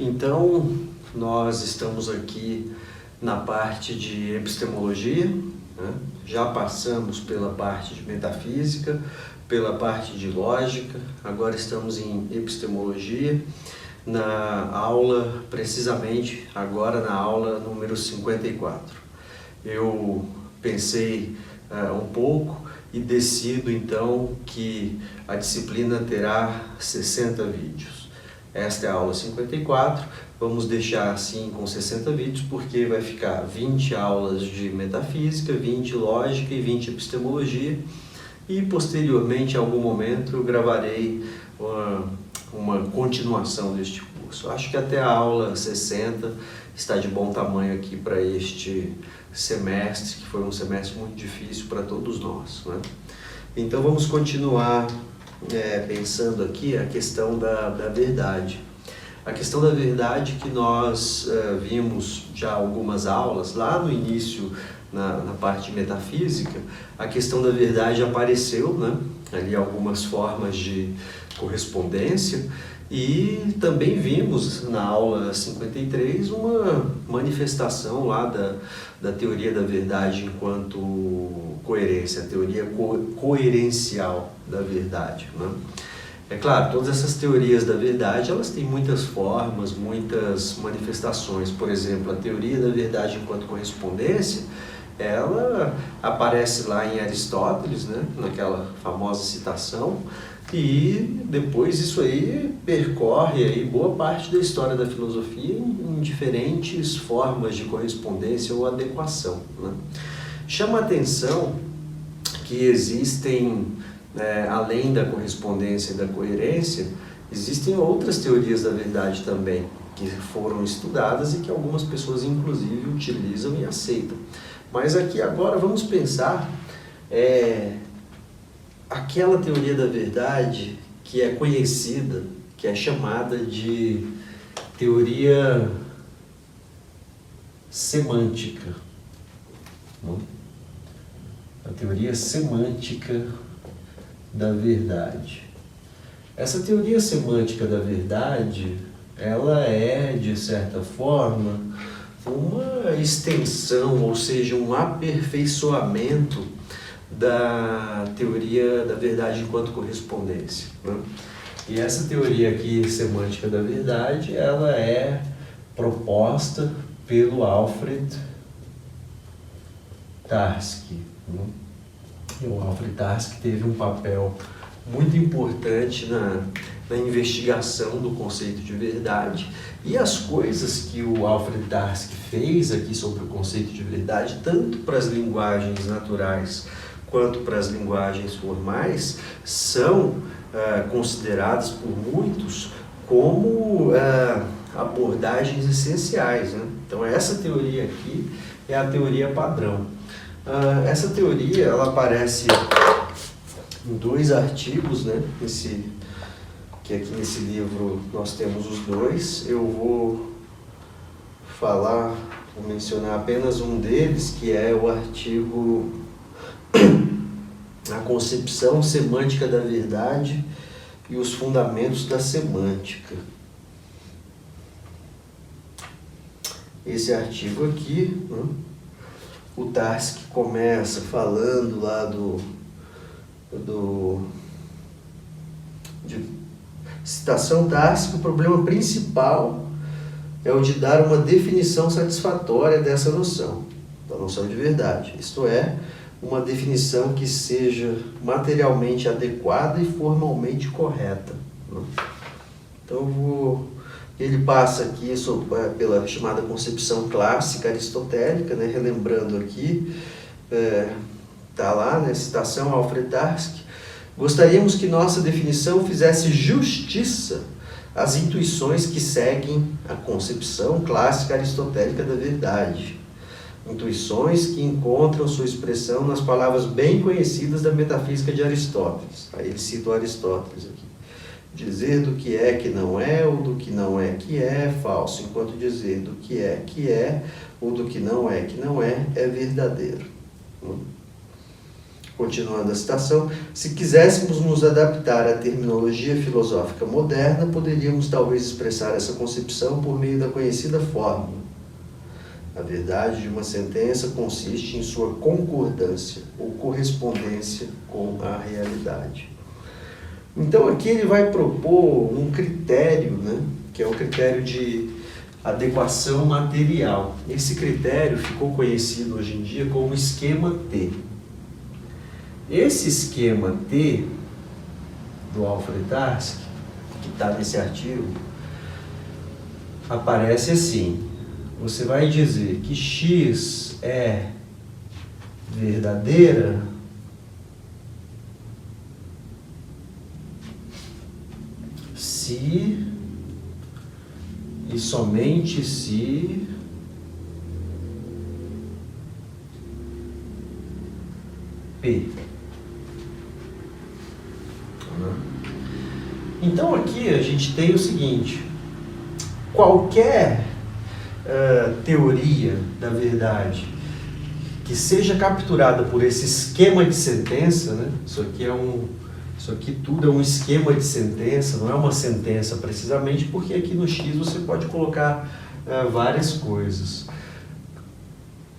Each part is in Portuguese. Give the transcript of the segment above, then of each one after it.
Então, nós estamos aqui na parte de epistemologia, né? Já passamos pela parte de metafísica, pela parte de lógica, agora estamos em epistemologia, na aula, precisamente agora na aula número 54. Eu pensei um pouco e decido então que a disciplina terá 60 vídeos. Esta é a aula 54, vamos deixar assim com 60 vídeos porque vai ficar 20 aulas de metafísica, 20 lógica e 20 epistemologia e posteriormente, em algum momento, eu gravarei uma continuação deste curso. Acho que até a aula 60 está de bom tamanho aqui para este semestre, que foi um semestre muito difícil para todos nós, né? Então vamos continuar pensando aqui a questão da verdade. A questão da verdade que nós vimos já algumas aulas, lá no início, na parte de metafísica, a questão da verdade apareceu, né? Ali algumas formas de correspondência, e também vimos na aula 53 uma manifestação lá da teoria da verdade enquanto coerência, a teoria coerencial da verdade, né? É claro, todas essas teorias da verdade, elas têm muitas formas, muitas manifestações. Por exemplo, a teoria da verdade enquanto correspondência, ela aparece lá em Aristóteles, né, naquela famosa citação, e depois isso aí percorre aí boa parte da história da filosofia em diferentes formas de correspondência ou adequação, né? Chama a atenção que existem, além da correspondência e da coerência, existem outras teorias da verdade também, que foram estudadas e que algumas pessoas inclusive utilizam e aceitam. Mas aqui agora vamos pensar aquela teoria da verdade que é conhecida, que é chamada de teoria semântica. A teoria semântica da verdade. Essa teoria semântica da verdade, ela é, de certa forma, uma extensão, ou seja, um aperfeiçoamento da teoria da verdade enquanto correspondência, né? E essa teoria aqui, semântica da verdade, ela é proposta pelo Alfred Tarski, né? E o Alfred Tarski teve um papel muito importante na investigação do conceito de verdade, e as coisas que o Alfred Tarski fez aqui sobre o conceito de verdade, tanto para as linguagens naturais quanto para as linguagens formais, são consideradas por muitos como abordagens essenciais, né? Então essa teoria aqui é a teoria padrão. Essa teoria, ela aparece em 2 artigos, né? Que aqui nesse livro nós temos os 2. Eu vou mencionar apenas um deles, que é o artigo A Concepção Semântica da Verdade e os Fundamentos da Semântica. Esse artigo aqui, né, o Tarski começa falando lá de citação Tarski, o problema principal é o de dar uma definição satisfatória dessa noção, da noção de verdade, isto é, uma definição que seja materialmente adequada e formalmente correta, né? Então ele passa aqui pela chamada concepção clássica aristotélica, né? Relembrando aqui, está lá, né, citação Alfred Tarski: gostaríamos que nossa definição fizesse justiça às intuições que seguem a concepção clássica aristotélica da verdade. Intuições que encontram sua expressão nas palavras bem conhecidas da metafísica de Aristóteles. Aí ele cita o Aristóteles aqui. Dizer do que não é, ou do que não é que é falso, enquanto dizer do que é, ou do que não é, é verdadeiro. Continuando a citação, se quiséssemos nos adaptar à terminologia filosófica moderna, poderíamos talvez expressar essa concepção por meio da conhecida fórmula. A verdade de uma sentença consiste em sua concordância ou correspondência com a realidade. Então aqui ele vai propor um critério, né, que é o critério de adequação material. Esse critério ficou conhecido hoje em dia como esquema T. Esse esquema T do Alfred Tarski, que está nesse artigo, aparece assim. Você vai dizer que X é verdadeira se e somente se P. Então aqui a gente tem o seguinte: qualquer teoria da verdade que seja capturada por esse esquema de sentença, né? Isso aqui tudo é um esquema de sentença, não é uma sentença precisamente, porque aqui no X você pode colocar várias coisas.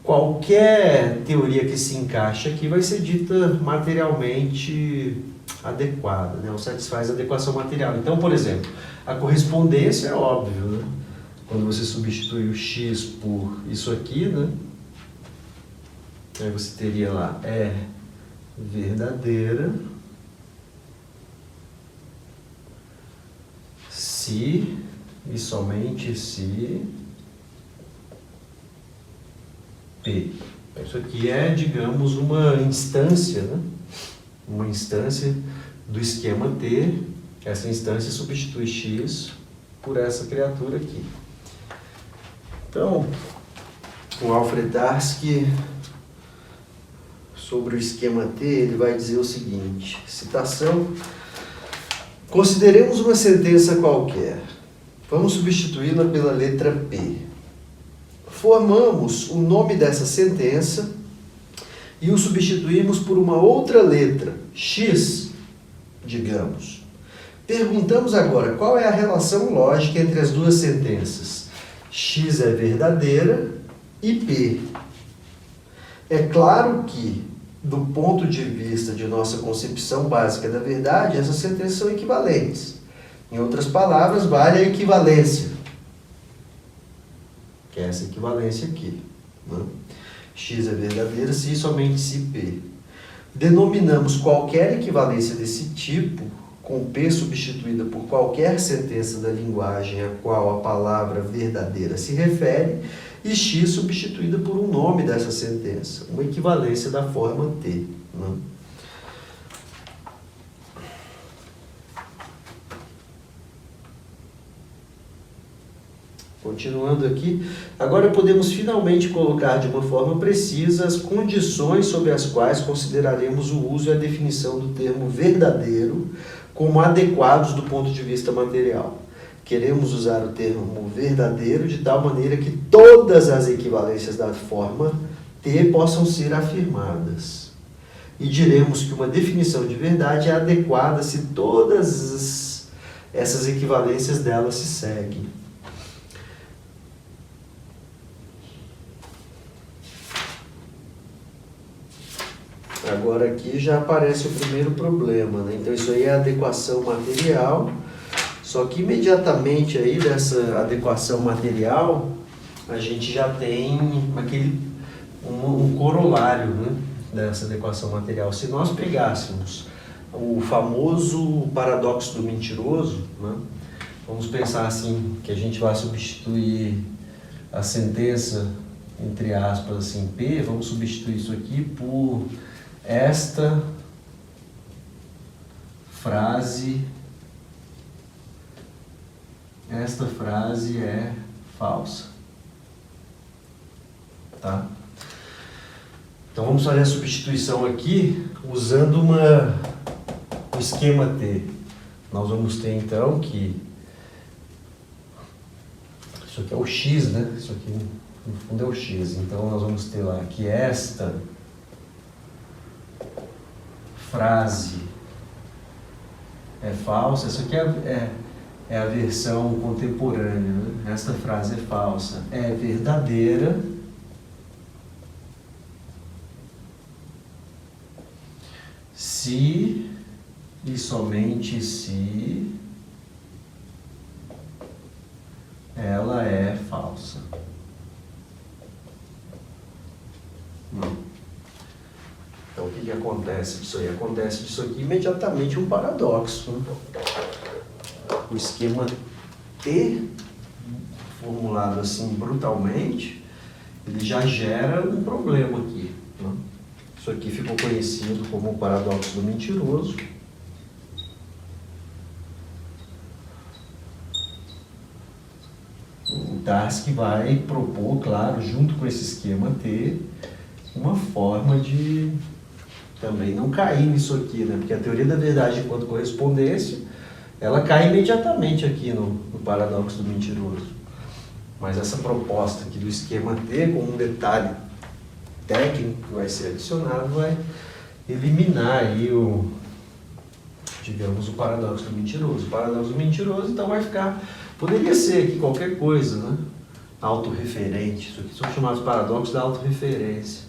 Qualquer teoria que se encaixe aqui vai ser dita materialmente adequada, né? Ou satisfaz a adequação material. Então, por exemplo, a correspondência é óbvio, né? Quando você substitui o X por isso aqui, né? Aí você teria lá, é verdadeira se e somente se P. Isso aqui é, digamos, uma instância, né? Uma instância do esquema T. Essa instância substitui X por essa criatura aqui. Então, o Alfred Tarski, sobre o esquema T, ele vai dizer o seguinte, citação: consideremos uma sentença qualquer. Vamos substituí-la pela letra P. Formamos o nome dessa sentença e o substituímos por uma outra letra, X, digamos. Perguntamos agora qual é a relação lógica entre as duas sentenças. X é verdadeira e P. É claro que, do ponto de vista de nossa concepção básica da verdade, essas sentenças são equivalentes. Em outras palavras, vale a equivalência, que é essa equivalência aqui, né? X é verdadeira se e somente se P. Denominamos qualquer equivalência desse tipo, com P substituída por qualquer sentença da linguagem a qual a palavra verdadeira se refere, e X substituída por um nome dessa sentença, uma equivalência da forma T, né? Continuando aqui, agora podemos finalmente colocar de uma forma precisa as condições sob as quais consideraremos o uso e a definição do termo verdadeiro como adequados do ponto de vista material. Queremos usar o termo verdadeiro de tal maneira que todas as equivalências da forma T possam ser afirmadas. E diremos que uma definição de verdade é adequada se todas essas equivalências dela se seguem. Agora aqui já aparece o primeiro problema, né? Então isso aí é a adequação material, só que imediatamente aí dessa adequação material, a gente já tem um corolário, né, dessa adequação material. Se nós pegássemos o famoso paradoxo do mentiroso, né, vamos pensar assim, que a gente vai substituir a sentença, entre aspas, assim, P, vamos substituir isso aqui por esta frase é falsa, tá? Então vamos fazer a substituição aqui usando o esquema T. Nós vamos ter então que isso aqui é o X, né? Isso aqui no fundo é o X. Então nós vamos ter lá que esta frase é falsa, isso aqui é a versão contemporânea, né? Esta frase é falsa, é verdadeira se e somente se ela é falsa. Então o que acontece disso aí? Acontece disso aqui imediatamente um paradoxo, né? O esquema T, formulado assim brutalmente, ele já gera um problema aqui, né? Isso aqui ficou conhecido como o paradoxo do mentiroso. O Tarski vai propor, claro, junto com esse esquema T, uma forma de também não cair nisso aqui, né? Porque a teoria da verdade enquanto correspondência, ela cai imediatamente aqui no paradoxo do mentiroso. Mas essa proposta aqui do esquema T, com um detalhe técnico que vai ser adicionado, vai eliminar aí digamos, o paradoxo do mentiroso. O paradoxo do mentiroso, então, vai ficar, poderia ser aqui qualquer coisa, né? Autorreferente. Isso aqui são chamados paradoxos da autorreferência.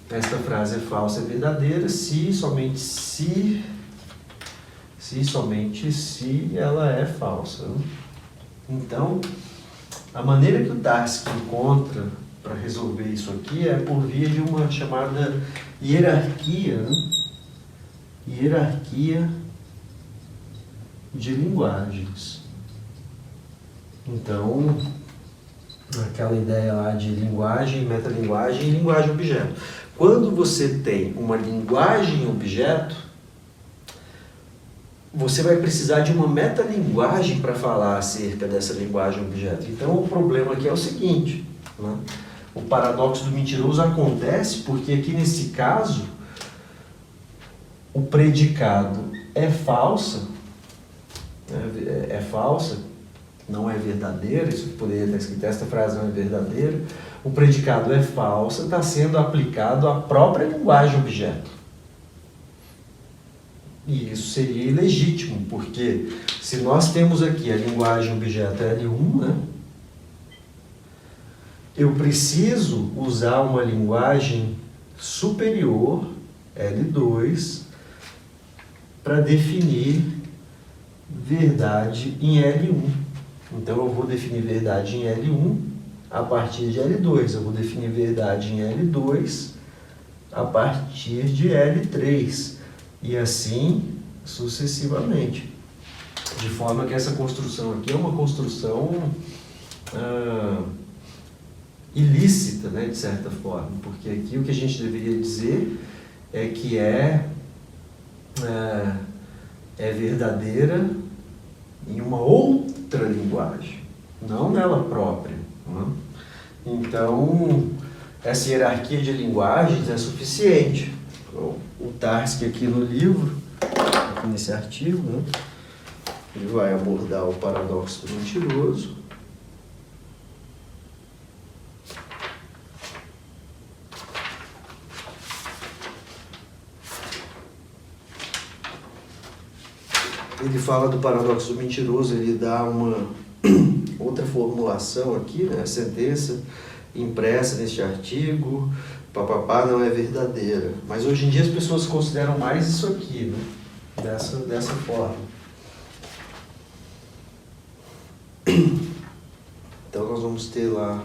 Esta frase é falsa, é verdadeira, se somente se ela é falsa, né? Então, a maneira que o Tarski encontra para resolver isso aqui é por via de uma chamada hierarquia, né? Hierarquia de linguagens. Então, aquela ideia lá de linguagem, metalinguagem e linguagem-objeto. Quando você tem uma linguagem-objeto, você vai precisar de uma metalinguagem para falar acerca dessa linguagem-objeto. Então, o problema aqui é o seguinte, né? O paradoxo do mentiroso acontece porque aqui nesse caso, o predicado é falsa, não é verdadeira, isso poderia estar escrito, esta frase não é verdadeira, o predicado é falsa, está sendo aplicado à própria linguagem-objeto. E isso seria ilegítimo, porque se nós temos aqui a linguagem-objeto L1, né, eu preciso usar uma linguagem superior, L2, para definir verdade em L1. Então eu vou definir verdade em L1 a partir de L2. Eu vou definir verdade em L2 a partir de L3. E assim sucessivamente. De forma que essa construção aqui é uma construção ilícita, né, de certa forma. Porque aqui o que a gente deveria dizer é que é verdadeira em uma outra linguagem, não nela própria, né? Então, essa hierarquia de linguagens é suficiente. O Tarski aqui no livro, aqui nesse artigo, né, ele vai abordar o paradoxo do mentiroso. Ele fala do paradoxo do mentiroso, ele dá uma outra formulação aqui, né? A sentença impressa neste artigo, papapá, não é verdadeira. Mas hoje em dia as pessoas consideram mais isso aqui, né? Dessa forma. Então nós vamos ter lá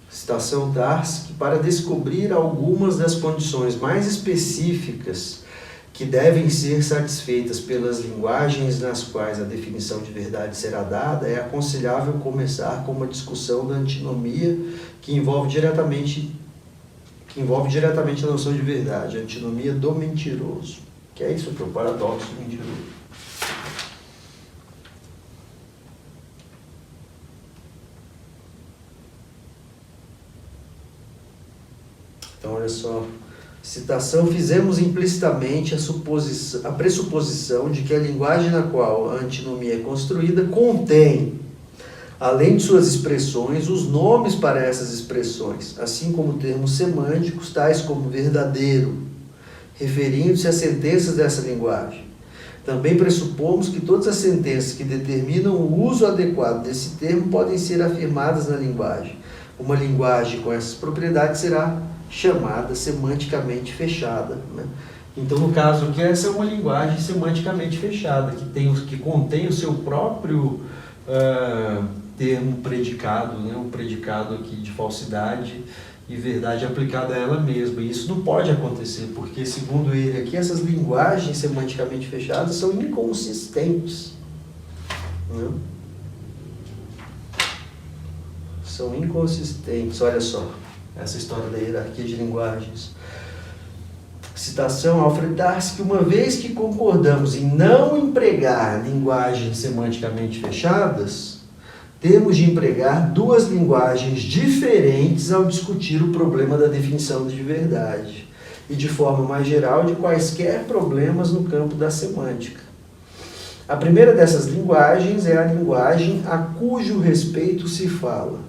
citação Tarski, para descobrir algumas das condições mais específicas que devem ser satisfeitas pelas linguagens nas quais a definição de verdade será dada, é aconselhável começar com uma discussão da antinomia que envolve diretamente a noção de verdade, a antinomia do mentiroso, que é isso aqui, o paradoxo do mentiroso. Então, olha só, citação: fizemos implicitamente a pressuposição de que a linguagem na qual a antinomia é construída contém além de suas expressões, os nomes para essas expressões, assim como termos semânticos, tais como verdadeiro, referindo-se às sentenças dessa linguagem. Também pressupomos que todas as sentenças que determinam o uso adequado desse termo podem ser afirmadas na linguagem. Uma linguagem com essas propriedades será chamada semanticamente fechada, né? Então, no caso aqui, essa é uma linguagem semanticamente fechada, que contém o seu próprio termo predicado, né? Um predicado aqui de falsidade e verdade aplicada a ela mesma. E isso não pode acontecer, porque, segundo ele aqui, essas linguagens semanticamente fechadas são inconsistentes, né? São inconsistentes. Olha só, essa história da hierarquia de linguagens. Citação Alfred Tarski: uma vez que concordamos em não empregar linguagens semanticamente fechadas, temos de empregar duas linguagens diferentes ao discutir o problema da definição de verdade e, de forma mais geral, de quaisquer problemas no campo da semântica. A primeira dessas linguagens é a linguagem a cujo respeito se fala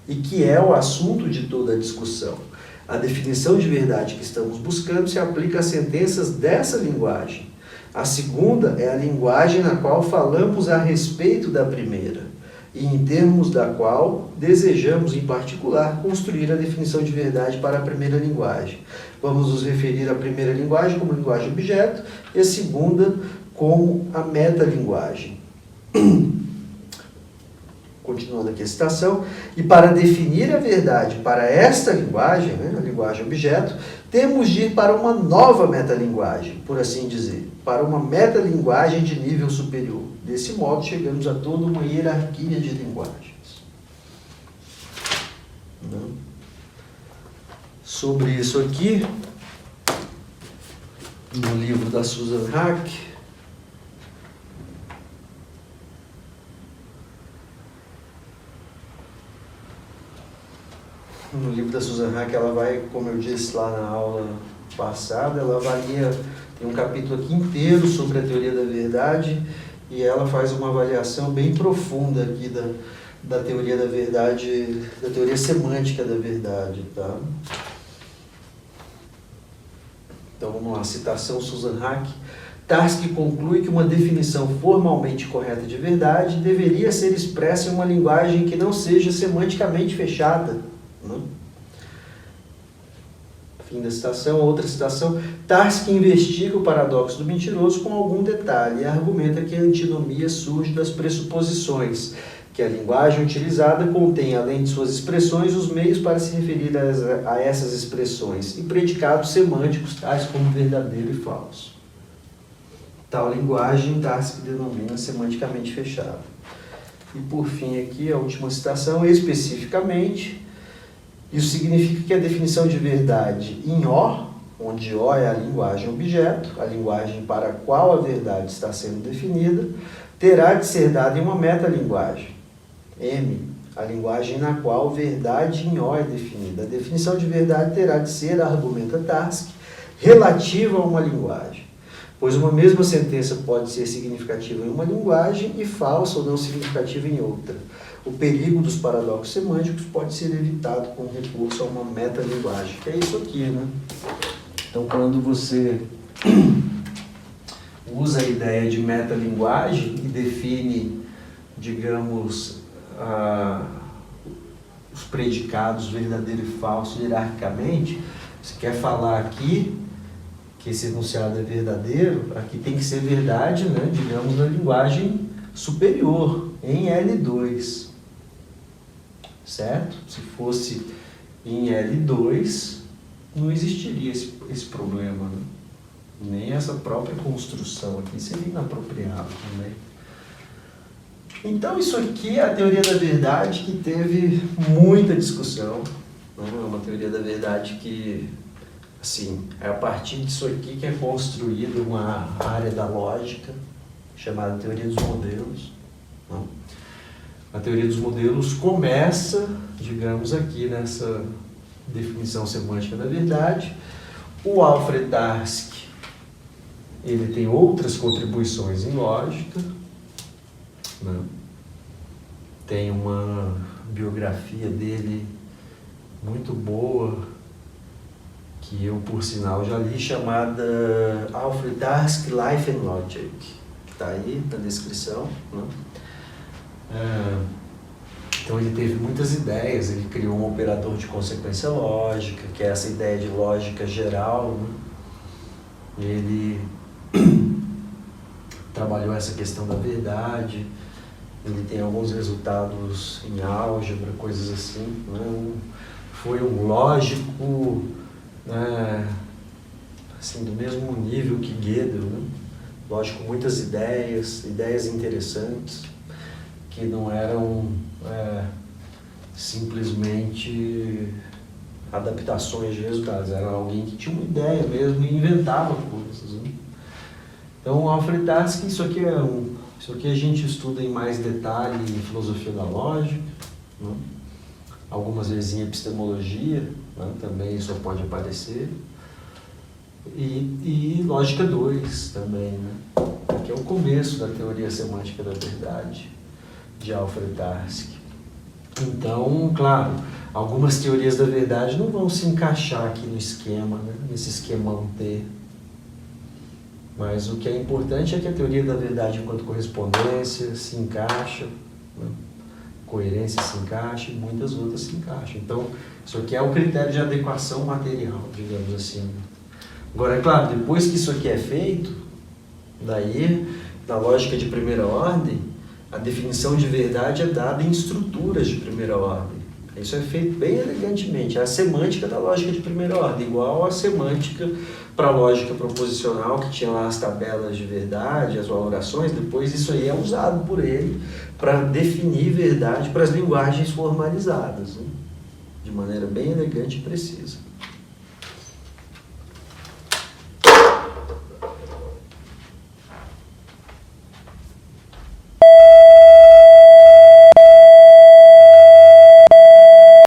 e que é o assunto de toda a discussão. A definição de verdade que estamos buscando se aplica às sentenças dessa linguagem. A segunda é a linguagem na qual falamos a respeito da primeira, e em termos da qual desejamos, em particular, construir a definição de verdade para a primeira linguagem. Vamos nos referir à primeira linguagem como linguagem objeto e a segunda como a metalinguagem. Continuando aqui a citação: e para definir a verdade para esta linguagem, né, a linguagem objeto, temos de ir para uma nova metalinguagem, por assim dizer, para uma metalinguagem de nível superior. Desse modo, chegamos a toda uma hierarquia de linguagens. Não? Sobre isso aqui, no livro da Susan Haack, no livro da Susan Haack, ela vai, como eu disse lá na aula passada, ela avalia, tem um capítulo aqui inteiro sobre a teoria da verdade, e ela faz uma avaliação bem profunda aqui da teoria da verdade, da teoria semântica da verdade, tá? Então vamos lá, citação Susan Haack. Tarski conclui que uma definição formalmente correta de verdade deveria ser expressa em uma linguagem que não seja semanticamente fechada. Não? Fim da citação. Outra citação: Tarski investiga o paradoxo do mentiroso com algum detalhe e argumenta que a antinomia surge das pressuposições, que a linguagem utilizada contém, além de suas expressões, os meios para se referir a essas expressões e predicados semânticos tais como verdadeiro e falso. Tal linguagem Tarski denomina semanticamente fechada. E por fim aqui a última citação: especificamente, isso significa que a definição de verdade em O, onde O é a linguagem objeto, a linguagem para a qual a verdade está sendo definida, terá de ser dada em uma metalinguagem. M, a linguagem na qual verdade em O é definida. A definição de verdade terá de ser, argumenta Tarski, relativa a uma linguagem, pois uma mesma sentença pode ser significativa em uma linguagem e falsa ou não significativa em outra. O perigo dos paradoxos semânticos pode ser evitado com recurso a uma metalinguagem, que é isso aqui, né? Então, quando você usa a ideia de metalinguagem e define, digamos, os predicados verdadeiro e falso hierarquicamente, você quer falar aqui que esse enunciado é verdadeiro, aqui tem que ser verdade, né, digamos, na linguagem superior, em L2. Certo? Se fosse em L2, não existiria esse problema, né? Nem essa própria construção aqui seria inapropriada também. Então, isso aqui é a teoria da verdade que teve muita discussão, né? É uma teoria da verdade que, assim, é a partir disso aqui que é construída uma área da lógica, chamada teoria dos modelos, né? A teoria dos modelos começa, digamos, aqui nessa definição semântica da verdade. O Alfred Tarski, ele tem outras contribuições em lógica, né? tem uma biografia dele muito boa, que eu, por sinal, já li, chamada Alfred Tarski, Life and Logic, que está aí na descrição, né? Então ele teve muitas ideias, ele criou um operador de consequência lógica, que é essa ideia de lógica geral, né? Ele trabalhou essa questão da verdade, ele tem alguns resultados em álgebra, coisas assim, né? Foi um lógico, né, assim, do mesmo nível que Gödel, né? Lógico, muitas ideias interessantes, que não eram simplesmente adaptações de resultados, era alguém que tinha uma ideia mesmo e inventava coisas, né? Então, o Alfred Tarski, isso aqui a gente estuda em mais detalhe em filosofia da lógica, né? Algumas vezes em epistemologia, né? Também isso pode aparecer, e lógica 2 também, né? Que é o começo da teoria semântica da verdade, de Alfred Tarski. Então, claro, algumas teorias da verdade não vão se encaixar aqui no esquema, né? Nesse esquemão T. Mas o que é importante é que a teoria da verdade enquanto correspondência se encaixa, né? Coerência se encaixa e muitas outras se encaixam. Então, isso aqui é o critério de adequação material, digamos assim. Agora, é claro, depois que isso aqui é feito, daí, na lógica de primeira ordem, a definição de verdade é dada em estruturas de primeira ordem. Isso é feito bem elegantemente. É a semântica da lógica de primeira ordem, igual a semântica para a lógica proposicional, que tinha lá as tabelas de verdade, as valorações. Depois isso aí é usado por ele para definir verdade para as linguagens formalizadas, né? De maneira bem elegante e precisa.